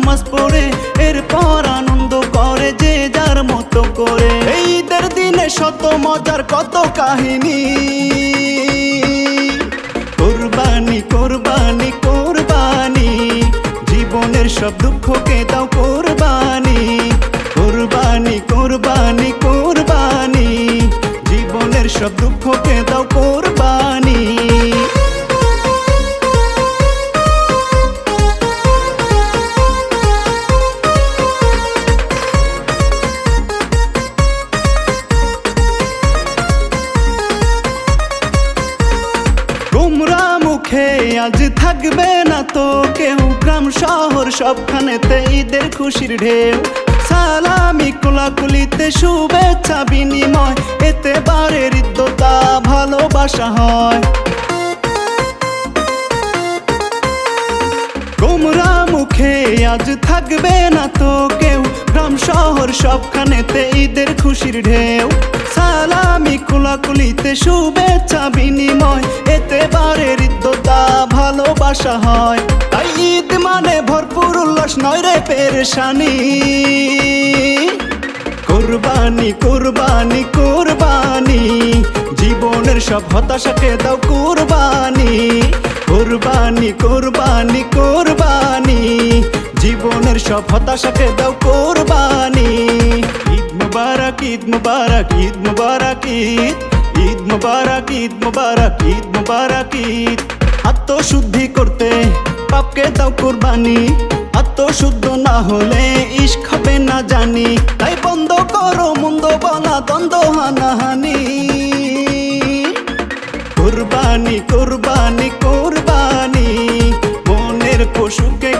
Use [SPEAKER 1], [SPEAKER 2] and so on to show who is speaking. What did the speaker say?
[SPEAKER 1] নামাজ পড়ে এরপর আনন্দ করে যে যার মতো করে। এই ঈদের দিনে শত মজার কত কাহিনী, কোরবানি কোরবানি কোরবানি, জীবনের সব দুঃখকে দাও কোরবানি। কোরবানি কোরবানি কোরবানি, জীবনের সব দুঃখকে দাও কোরবানি। গোমরা মুখে আজ থাকবে না তো কেউ, গ্রাম শহর সবখানেতে ঈদের খুশির ঢেউ। সালামি কোলাকুলিতে শুভেচ্ছা বিনিময়, এতে বারের হৃদ্যতা ভালোবাসা হয়। গোমরা মুখে আজ থাকবে না তো কেউ, গ্রাম শহর সবখানেতে ঈদের খুশির ঢেউ। সালামি কোলাকুলিতে শুভেচ্ছা বিনিময়, এতে বারের হৃদ্যতা ভালোবাসা হয়। তাই ঈদ মানে ভরপুর উল্লাস নয় রে পেরেশানি। কোরবানি কোরবানি কোরবানি, জীবনের সব হতাশাকে দাও কোরবানি। কোরবানি কোরবানি কোরবানি, জীবনের সব হতাশাকে দাও কোরবানি। ঈদ মুবারক ঈদ মুবারক ঈদ মুবারক ঈদ, ঈদ মুবারক ঈদ মুবারক ঈদ মুবারক ঈদ। আত্মশুদ্ধি করতে পাপকে দাও কোরবানি, আত্মশুদ্ধ না হলে ইশক হবে না জানি। তাই বন্ধ করো মন্দ বলা দ্বন্দ্ব হানাহানি। কোরবানি কোরবানি কোরবানি, মনের পশুকে